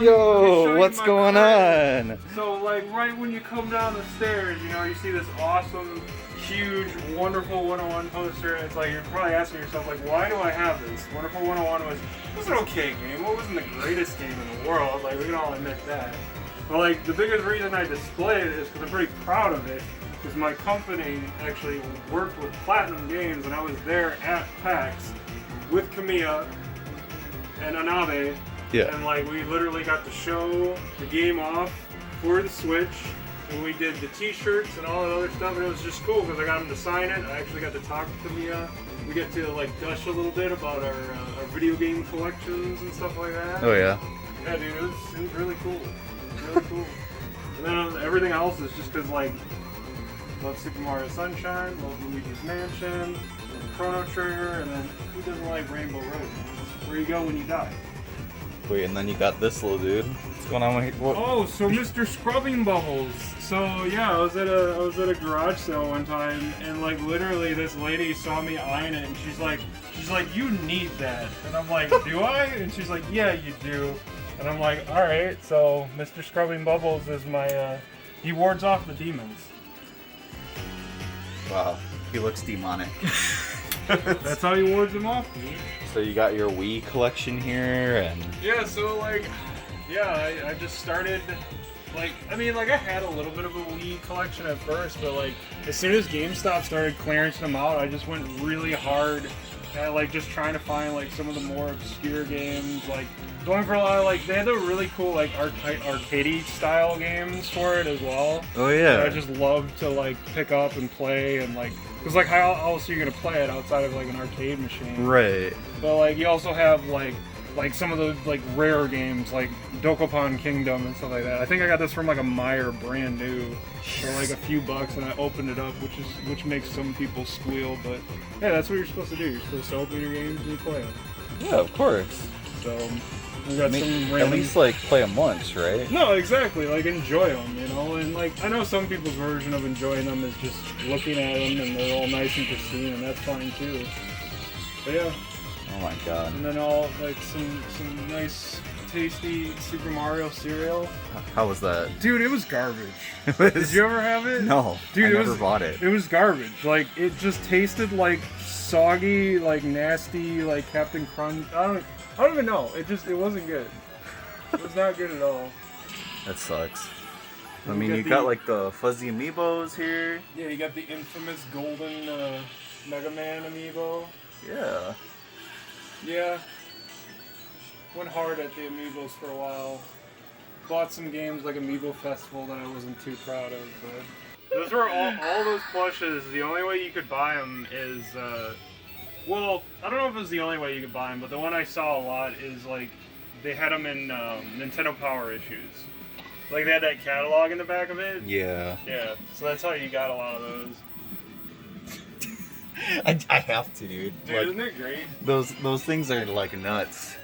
Yo, what's going on? So, like, right when you come down the stairs, you know, you see this awesome, huge, Wonderful 101 poster. It's like, you're probably asking yourself, like, why do I have this? Wonderful 101 was an okay game. It wasn't the greatest game in the world. Like, we can all admit that. But, like, the biggest reason I display it is because I'm pretty proud of it. Because my company actually worked with Platinum Games, and I was there at PAX with Kamiya and Anabe. Yeah. And like we literally got to show the game off for the Switch, and we did the T-shirts and all that other stuff, and it was just cool because I got him to sign it. I actually got to talk to Kamiya. We get to like gush a little bit about our video game collections and stuff like that. Oh yeah. Yeah, dude, it was really cool. Really cool. And then everything else is just because like love Super Mario Sunshine, love Luigi's Mansion, love Chrono Trigger, and then who doesn't like Rainbow Road? It's where you go when you die. Wait, and then you got this little dude. What's going on with what? Oh, so Mr. Scrubbing Bubbles. So yeah, I was at a garage sale one time, and like literally this lady saw me eyeing it, and she's like, you need that, and I'm like, do I? And she's like, yeah, you do. And I'm like, all right. So Mr. Scrubbing Bubbles is my he wards off the demons. Wow, he looks demonic. That's how he wards them off, dude. So you got your Wii collection here, and yeah, so like, yeah, I just started, like, I mean, like, I had a little bit of a Wii collection at first, but like, as soon as GameStop started clearing them out, I just went really hard at like just trying to find like some of the more obscure games, like going for a lot of like, they had the really cool like arcadey style games for it as well. oh yeah, I just love to like pick up and play, and like, because like how else are you gonna play it outside of like an arcade machine? right. But like you also have like some of the like rare games like Dokapon Kingdom and stuff like that. I think I got this from like a Meyer brand new for like a few bucks, and I opened it up, which makes some people squeal. But yeah, that's what you're supposed to do. You're supposed to open your games and you play them. Yeah, of course. So we got some random... At least like play them once, right? No, exactly. Like enjoy them, you know. And like I know some people's version of enjoying them is just looking at them and they're all nice and pristine, and that's fine too. But yeah. Oh my god. And then all like some nice, tasty Super Mario cereal. How was that? Dude, it was garbage. Did you ever have it? No, dude, I never bought it. It was garbage. Like it just tasted like soggy, like nasty, like Captain Crunch. I don't even know. It wasn't good. It was not good at all. That sucks. I mean, you got like the fuzzy amiibos here. Yeah, you got the infamous golden Mega Man amiibo. Yeah. Yeah. Went hard at the amiibos for a while. Bought some games like Amiibo Festival that I wasn't too proud of, but those were all those plushes. The only way you could buy them is, well, I don't know if it was the only way you could buy them, but the one I saw a lot is like they had them in Nintendo Power issues. Like they had that catalog in the back of it. Yeah. Yeah. So that's how you got a lot of those. I have to, dude. Dude, like, isn't it great? Those things are like nuts.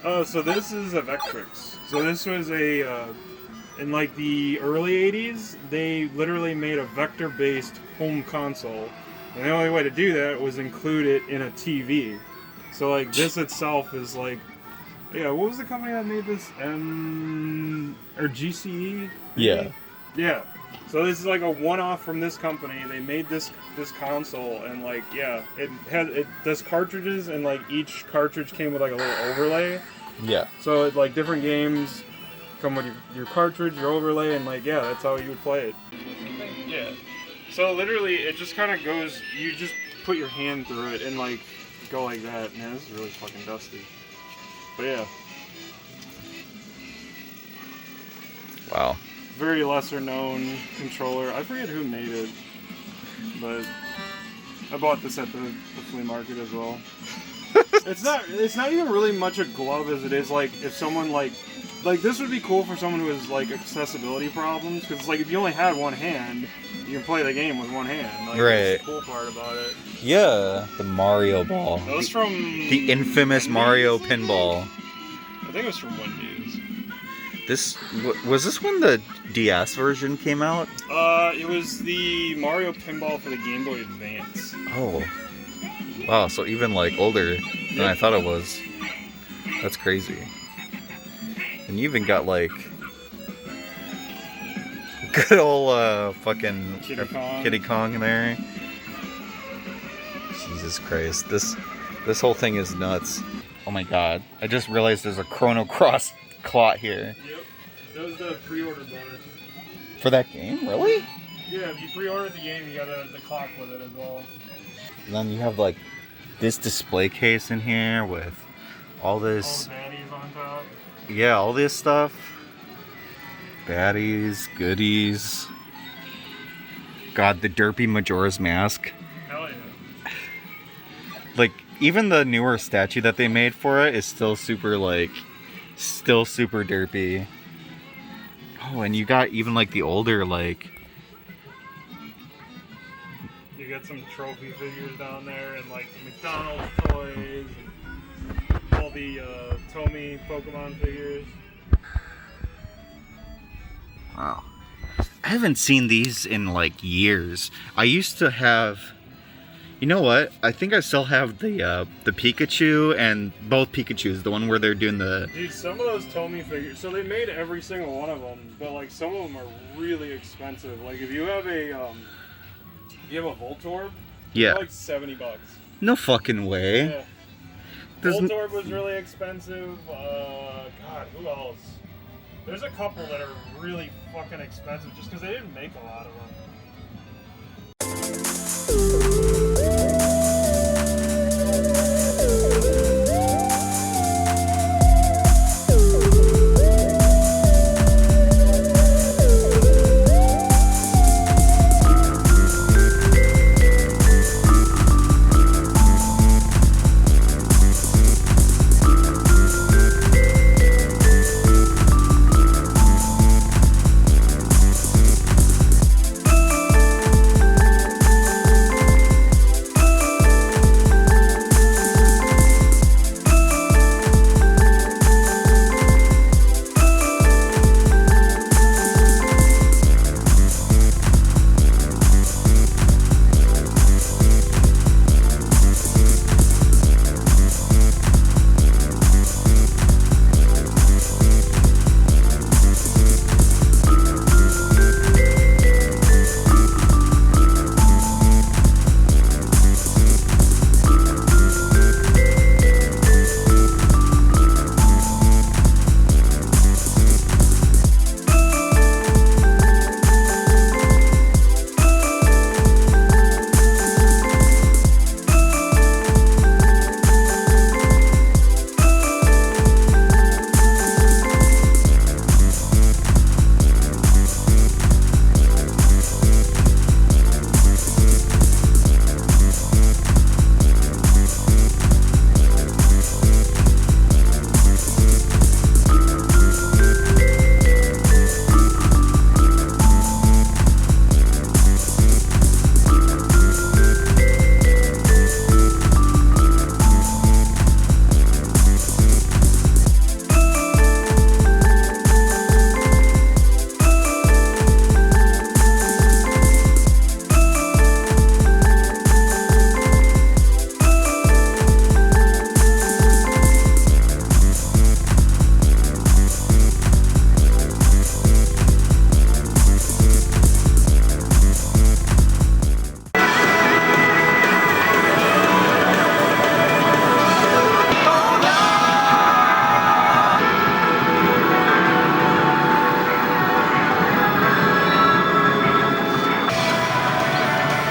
Oh, so this is a Vectrix. So this was in like the early 80s, they literally made a vector-based home console. And the only way to do that was include it in a TV. So like this itself is like, yeah, what was the company that made this? Or GCE? Maybe? Yeah. Yeah. So this is like a one-off from this company. They made this console, and like, yeah, it does cartridges, and like each cartridge came with like a little overlay. Yeah. So it, like different games come with your cartridge, your overlay, and like, yeah, that's how you would play it. Yeah. So literally, it just kind of goes. You just put your hand through it and like go like that. Man, this is really fucking dusty. But yeah. Wow. Very lesser known controller. I forget who made it, but I bought this at the flea market as well. It's not even really much a glove as it is like if someone like this would be cool for someone who has like accessibility problems, because it's like if you only had one hand, you can play the game with one hand. Like, right. That's the cool part about it. Yeah, the Mario ball. That was from the infamous Mario pinball. I think it was from Wendy's. Was this when the DS version came out? It was the Mario pinball for the Game Boy Advance. Oh. Wow, so even like older than I thought it was. That's crazy. And you even got like good old fucking Kitty Kong in there. Jesus Christ, this whole thing is nuts. Oh my god, I just realized there's a Chrono Cross clot here. Yep, that was the pre-order bonus. For that game, really? Yeah, if you pre-ordered the game, you got the clock with it as well. And then you have like this display case in here with all this. All the baddies on top. Yeah, all this stuff. Baddies, goodies. God, the derpy Majora's Mask. Hell yeah. Like, even the newer statue that they made for it is still super, like, still super derpy. Oh, and you got even, like, the older, like... You got some trophy figures down there and, like, McDonald's toys and all the Tomy Pokemon figures. Wow. I haven't seen these in, like, years. I used to have... You know what? I think I still have the Pikachu and both Pikachus, the one where they're doing the... Dude, some of those Tomy figures, so they made every single one of them, but like some of them are really expensive. Like if you have a Voltorb, yeah, they're like $70. No fucking way. Yeah. Voltorb was really expensive. God, who else? There's a couple that are really fucking expensive just because they didn't make a lot of them.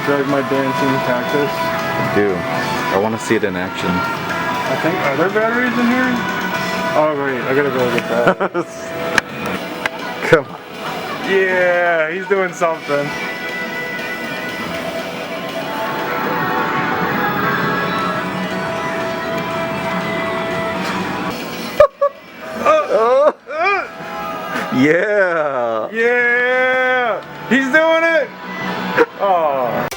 Drag my dancing cactus. I do. I want to see it in action. I think, are there batteries in here? Oh wait, I gotta go get that. Come on. Yeah, he's doing something. Yeah. Yeah, he's doing it. Oh.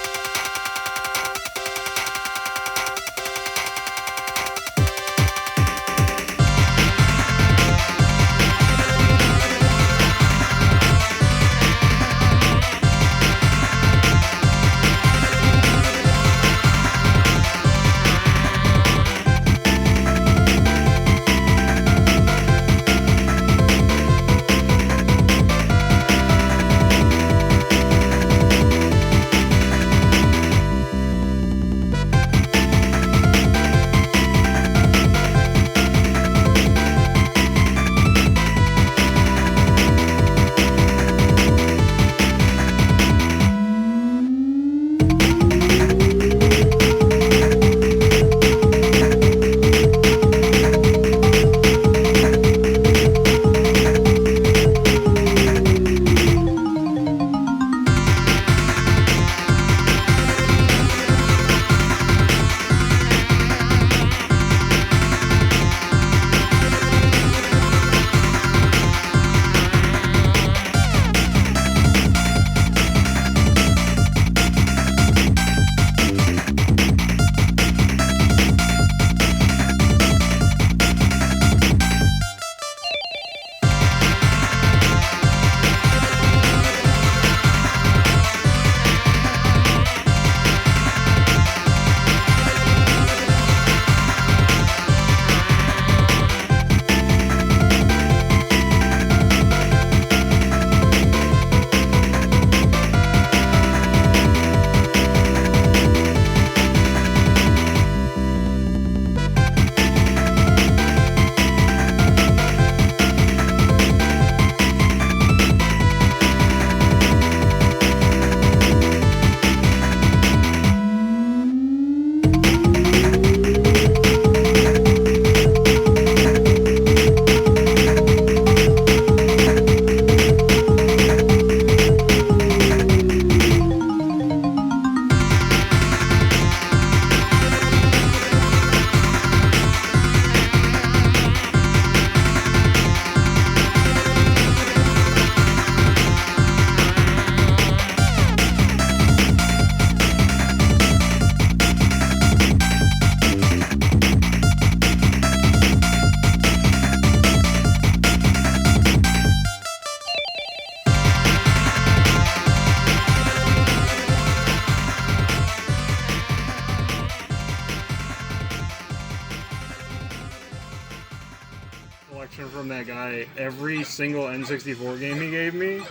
collection from that guy, every single N64 game he gave me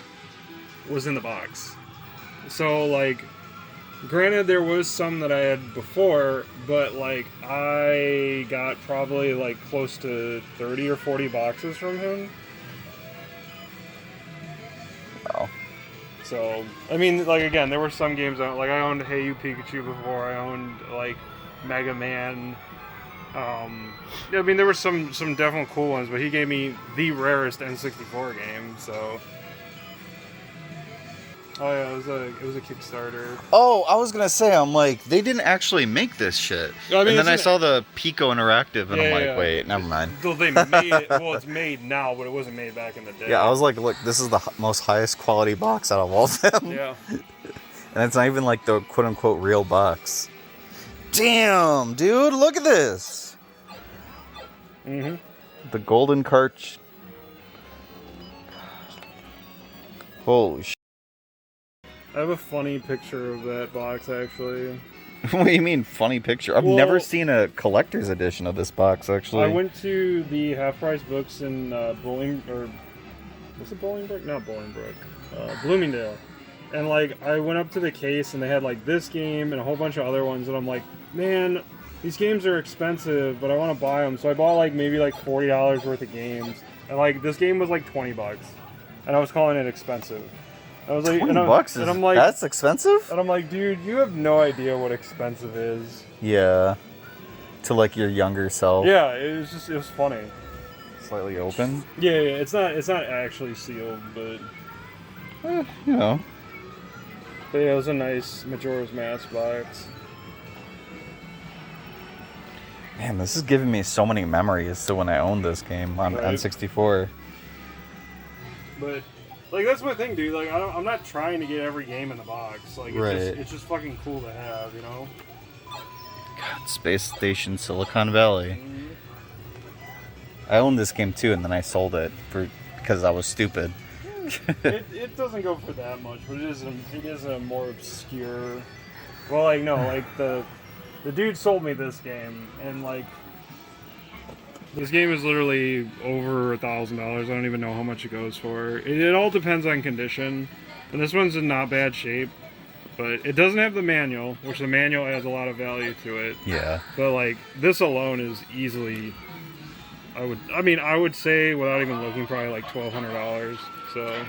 was in the box. So, like, granted, there was some that I had before, but, like, I got probably, like, close to 30 or 40 boxes from him. Wow. So, I mean, like, again, there were some games, like, I owned Hey You Pikachu before, I owned, like, Mega Man. I mean, there were some definitely cool ones, but he gave me the rarest N64 game, so... Oh yeah, it was a Kickstarter. Oh, I was gonna say, I'm like, they didn't actually make this shit. I mean, and then I saw the Pico Interactive, and I'm like, wait, never mind. Well, they made it. Well, it's made now, but it wasn't made back in the day. Yeah, I was like, look, this is the most highest quality box out of all of them. Yeah. And it's not even like the quote unquote real box. Damn, dude, look at this. Mm-hmm. The golden cart. Holy shit. I have a funny picture of that box, actually. What do you mean, funny picture? I've never seen a collector's edition of this box, actually. I went to the half-price books in was it Bolingbrook? Not Bolingbrook. Bloomingdale. And, like, I went up to the case, and they had, like, this game and a whole bunch of other ones, and I'm like, man, these games are expensive, but I want to buy them. So I bought, like, maybe, like, $40 worth of games. And, like, this game was, like, $20. And I was calling it expensive. I was like, $20 and I'm like, that's expensive? And I'm like, dude, you have no idea what expensive is. Yeah. To like your younger self. Yeah, it was funny. Slightly open? Yeah, it's not actually sealed, but you know. But yeah, it was a nice Majora's Mask box. Man, this is giving me so many memories to when I owned this game on N64. But like, that's my thing, dude. Like, I'm not trying to get every game in the box. Like, it's just fucking cool to have, you know? God, Space Station Silicon Valley. Mm-hmm. I owned this game too, and then I sold it because I was stupid. It doesn't go for that much, but it is a more obscure... Well, like, no, like, the dude sold me this game, and, like... This game is literally over $1,000. I don't even know how much it goes for. It all depends on condition. And this one's in not bad shape. But it doesn't have the manual, which the manual adds a lot of value to it. Yeah. But like, this alone is easily, I would say without even looking, probably like $1,200. So.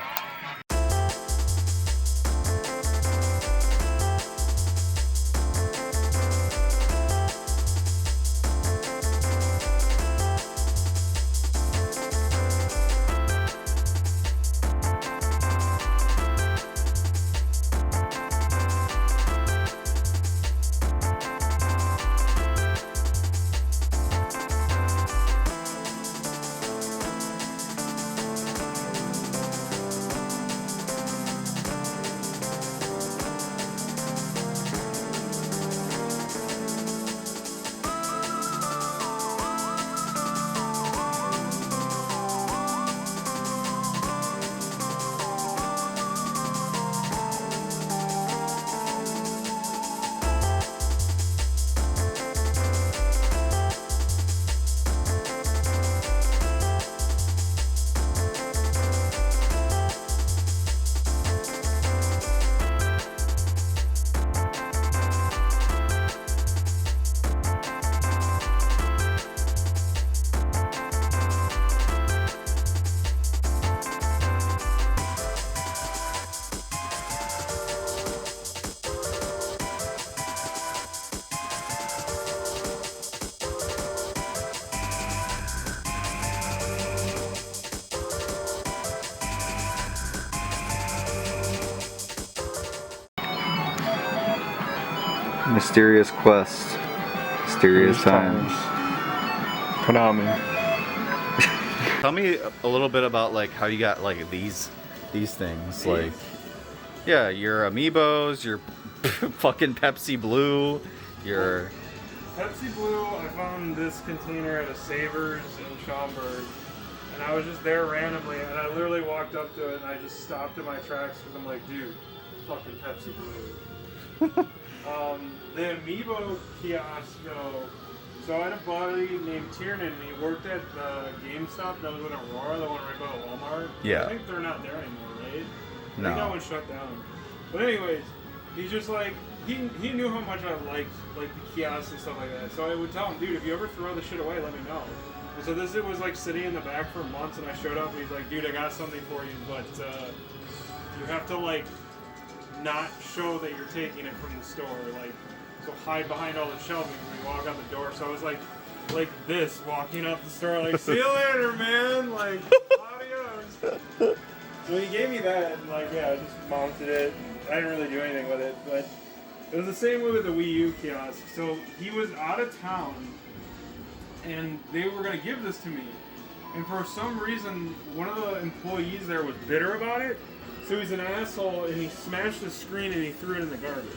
Mysterious quest. Mysterious times. Konami. Tell me a little bit about like how you got like these things. Like, yeah, your amiibos, your fucking Pepsi Blue, your Pepsi Blue, I found this container at a Savers in Schaumburg, and I was just there randomly, and I literally walked up to it, and I just stopped in my tracks because I'm like, dude, fucking Pepsi Blue. The Amiibo Kiosk So I had a buddy named Tiernan, and he worked at the GameStop that was in Aurora, the one right by the Walmart. Yeah. I think they're not there anymore, right? I think No. that one shut down. But anyways, he's just like, he knew how much I liked like the kiosks and stuff like that. So I would tell him, dude, if you ever throw the shit away, let me know. And so it was like sitting in the back for months, and I showed up, and he's like, dude, I got something for you, but you have to like not show that you're taking it from the store, like. So hide behind all the shelving when you walk out the door. So I was like this, walking up the store, like, see you later, man. Like, adios. So he gave me that, and like, yeah, I just mounted it. I didn't really do anything with it, but it was the same way with the Wii U Kiosk. So he was out of town, and they were gonna give this to me. And for some reason, one of the employees there was bitter about it. So he's an asshole, and he smashed the screen and he threw it in the garbage.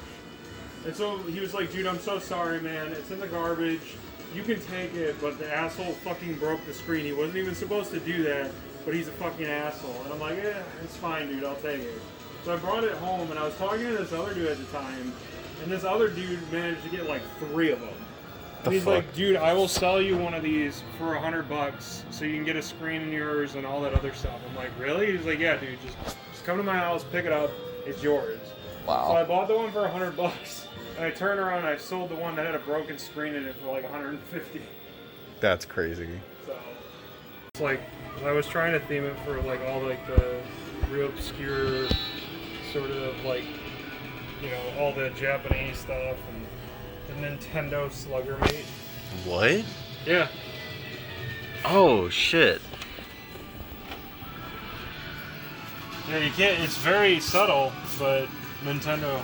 And so he was like, dude, I'm so sorry, man. It's in the garbage. You can take it, but the asshole fucking broke the screen. He wasn't even supposed to do that, but he's a fucking asshole. And I'm like, it's fine, dude. I'll take it. So I brought it home, and I was talking to this other dude at the time, and this other dude managed to get like 3 of them. And he's like, dude, I will sell you one of these for $100 so you can get a screen in yours and all that other stuff. I'm like, really? He's like, yeah, dude, just come to my house, pick it up. It's yours. Wow. So I bought the one for $100. And I turned around and I sold the one that had a broken screen in it for like $150. That's crazy. So it's like I was trying to theme it for like all like the real obscure sort of like, you know, all the Japanese stuff and the Nintendo Slugger Mate. What? Yeah. Oh shit. Yeah, you can't. It's very subtle, but Nintendo.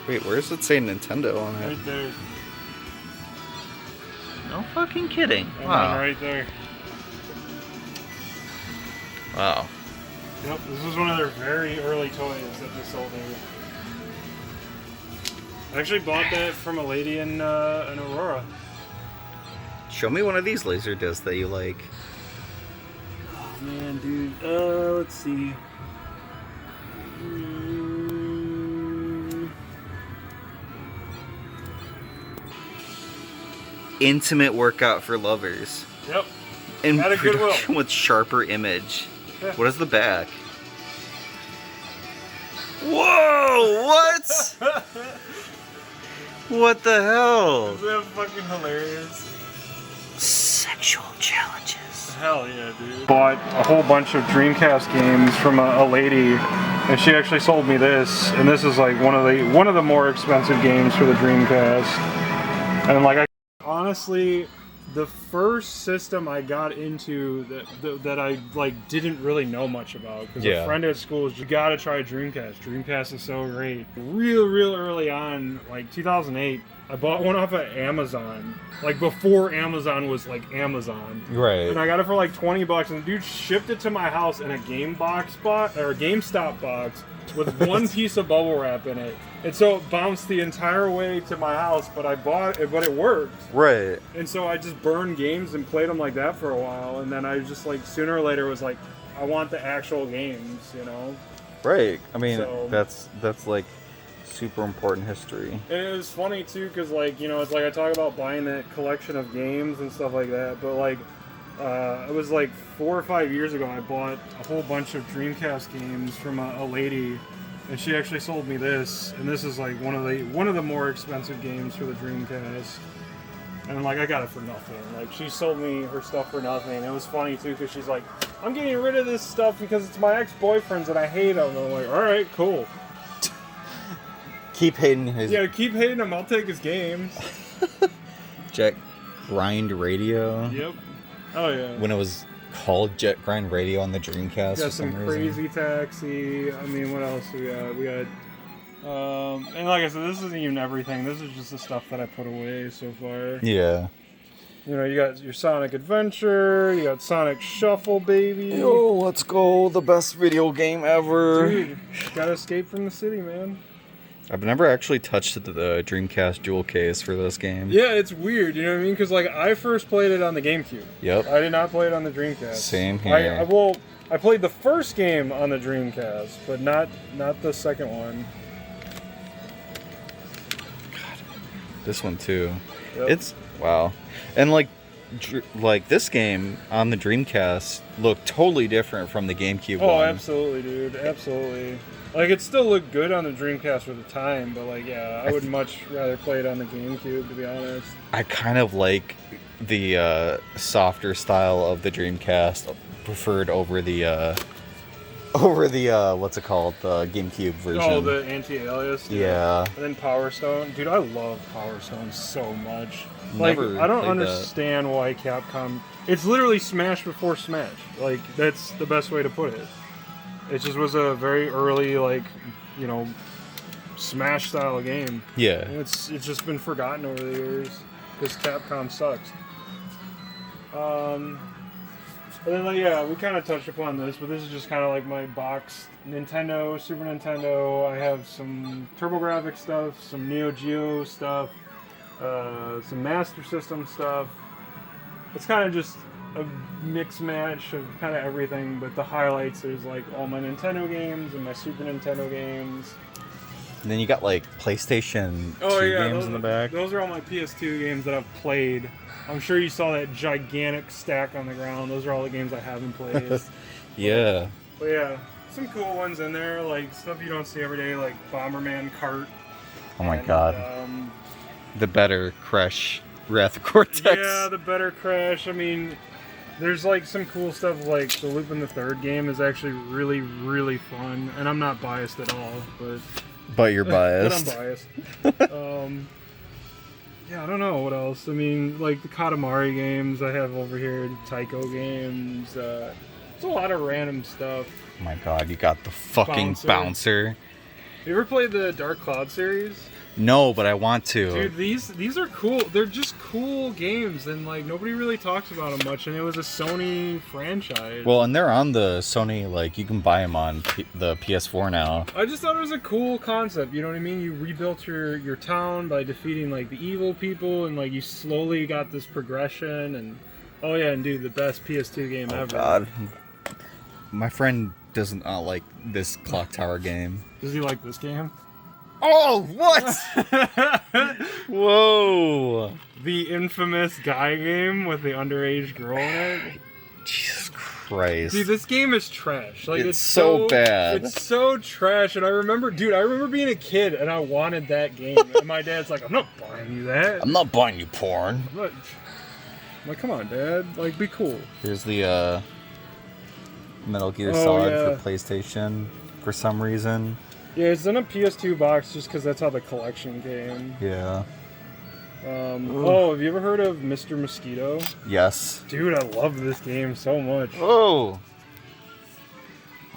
Wait, where does it say Nintendo on it? Right there. No fucking kidding. That Wow. one right there. Wow. Yep, this was one of their very early toys that they sold there. I actually bought that from a lady in Aurora. Show me one of these laser discs that you like. Oh man, dude. Let's see. Intimate workout for lovers. Yep. In At a Goodwill. production with sharper image. Yeah. What is the back? Whoa! What? What the hell? Isn't that fucking hilarious? Sexual challenges. Hell yeah, dude. Bought a whole bunch of Dreamcast games from a lady, and she actually sold me this, and this is like one of the more expensive games for the Dreamcast. And like honestly, the first system I got into that I like didn't really know much about, because a friend at school was, you gotta try Dreamcast. Dreamcast is so great. Real early on, like 2008, I bought one off of Amazon, like before Amazon was like Amazon. Right. And I got it for like $20, and the dude shipped it to my house in a GameStop box with one piece of bubble wrap in it. And so it bounced the entire way to my house, but I bought it, but it worked. Right. And so I just burned games and played them like that for a while, and then I just like sooner or later was like, I want the actual games, you know? Right. I mean, So- that's like super important history. And it was funny too, because like, you know, it's like I talk about buying that collection of games and stuff like that, but like it was like 4 or 5 years ago I bought a whole bunch of Dreamcast games from a lady, and she actually sold me this, and this is like one of the more expensive games for the Dreamcast. And like I got it for nothing. Like she sold me her stuff for nothing. It was funny too, because she's like, I'm getting rid of this stuff because it's my ex-boyfriend's and I hate him. And I'm like, all right, cool. Keep hating his. Yeah, keep hating him. I'll take his games. Jet Grind Radio. Yep. Oh yeah. When it was called Jet Grind Radio on the Dreamcast. We got for some reason. Crazy Taxi. I mean, what else we got? We got, and like I said, this isn't even everything. This is just the stuff that I put away so far. Yeah. You know, you got your Sonic Adventure. You got Sonic Shuffle, baby. Yo, let's go! The best video game ever. Dude, gotta escape from the city, man. I've never actually touched the Dreamcast jewel case for this game. Yeah, it's weird. You know what I mean? Because like I first played it on the GameCube. Yep. I did not play it on the Dreamcast. Same here. I played the first game on the Dreamcast, but not the second one. This one too. Yep. It's wow, and like this game on the Dreamcast looked totally different from the GameCube Oh, one. absolutely, dude. Absolutely. Like, it still looked good on the Dreamcast for the time, but, like, yeah, I would much rather play it on the GameCube, to be honest. I kind of like the softer style of the Dreamcast preferred over the what's it called, the GameCube version. Oh, the anti-alias? Yeah. And then Power Stone. Dude, I love Power Stone so much. Never Like, I don't played understand why Capcom... It's literally Smash before Smash. Like, that's the best way to put it. It just was a very early, like, you know, Smash-style game. Yeah. And it's just been forgotten over the years because Capcom sucks. But then, like, yeah, we kind of touched upon this, but this is just kind of like my boxed Nintendo, Super Nintendo. I have some TurboGrafx stuff, some Neo Geo stuff, some Master System stuff. It's kind of just a mix match of kind of everything, but the highlights is like all my Nintendo games and my Super Nintendo games. And then you got like PlayStation 2 games in the back. Those are all my PS2 games that I've played. I'm sure you saw that gigantic stack on the ground. Those are all the games I haven't played. Yeah. But yeah, some cool ones in there, like stuff you don't see every day, like Bomberman Kart. Oh my god. The better Crash Wrath of Cortex. Yeah, the better Crash. I mean, there's like some cool stuff, like the Loop in the Third game is actually really, really fun. And I'm not biased at all, But you're biased. but I'm biased. Yeah, I don't know what else. I mean, like the Katamari games I have over here, Taiko games. There's a lot of random stuff. Oh my god, you got the fucking bouncer. You ever played the Dark Cloud series? No, but I want to. Dude, these are cool. They're just cool games, and like nobody really talks about them much. And it was a Sony franchise. Well, and they're on the Sony, like you can buy them on the PS4 now. I just thought it was a cool concept. You know what I mean? You rebuilt your town by defeating like the evil people, and like you slowly got this progression. And oh yeah, and dude, the best PS2 game ever. God, my friend does not like this Clock Tower game. Does he like this game? Oh, what? Whoa. The infamous guy game with the underage girl in it. Jesus Christ. Dude, this game is trash. Like it's so bad. It's so trash. And I remember being a kid and I wanted that game. And my dad's like, I'm not buying you that. I'm not buying you porn. I'm like, come on, Dad. Like, be cool. Here's the Metal Gear Solid for PlayStation for some reason. Yeah, it's in a PS2 box just because that's how the collection came. Yeah. Oh, have you ever heard of Mr. Mosquito? Yes. Dude, I love this game so much. Oh.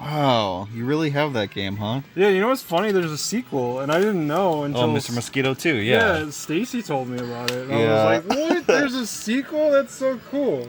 Wow, you really have that game, huh? Yeah, you know what's funny? There's a sequel, and I didn't know until... Oh, Mr. Mosquito 2, yeah. Yeah, Stacy told me about it. And I was like, what? There's a sequel? That's so cool.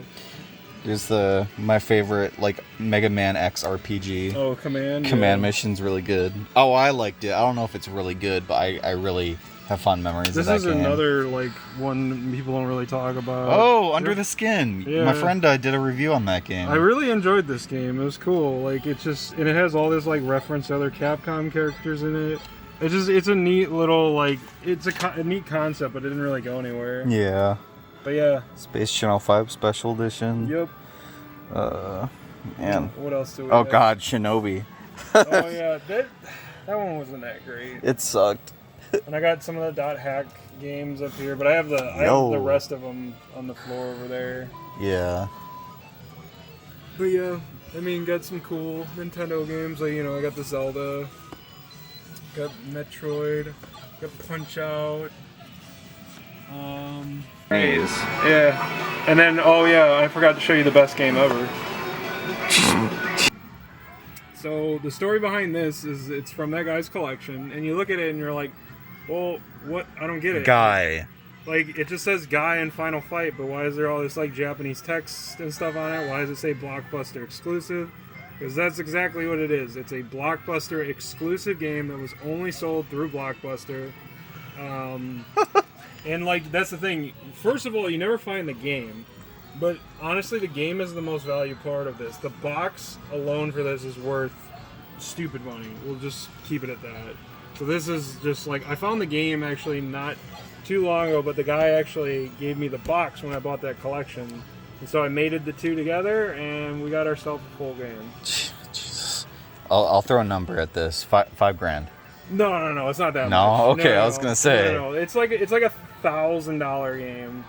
There's my favorite, like, Mega Man X RPG. Oh, Command? Command Mission's really good. Oh, I liked it. I don't know if it's really good, but I really have fun memories of that game. This is another, like, one people don't really talk about. Oh, Under the Skin. Yeah. My friend did a review on that game. I really enjoyed this game. It was cool. Like, it has all this, like, reference to other Capcom characters in it. It's a neat little, like, it's a neat concept, but it didn't really go anywhere. Yeah. But yeah. Space Channel 5 Special Edition. Yep. Man. What else do we have? have? God, Shinobi. Oh yeah, that one wasn't that great. It sucked. And I got some of the .hack games up here, but I have the rest of them on the floor over there. Yeah. But yeah, I mean, got some cool Nintendo games. Like, you know, I got the Zelda, got Metroid, got Punch Out. Yeah, and then I forgot to show you the best game ever. So the story behind this is it's from that guy's collection, and you look at it and you're like, well, what? I don't get it. Guy. Like, it just says Guy in Final Fight, but why is there all this like Japanese text and stuff on it? Why does it say Blockbuster exclusive? Because that's exactly what it is. It's a Blockbuster exclusive game that was only sold through Blockbuster. And, like, that's the thing. First of all, you never find the game. But, honestly, the game is the most valuable part of this. The box alone for this is worth stupid money. We'll just keep it at that. So this is just, like, I found the game actually not too long ago, but the guy actually gave me the box when I bought that collection. And so I mated the two together, and we got ourselves a full game. Jesus. I'll throw a number at this. $5 grand. No, it's not that much. No? Okay, I was gonna say. No. It's like a $1,000 game.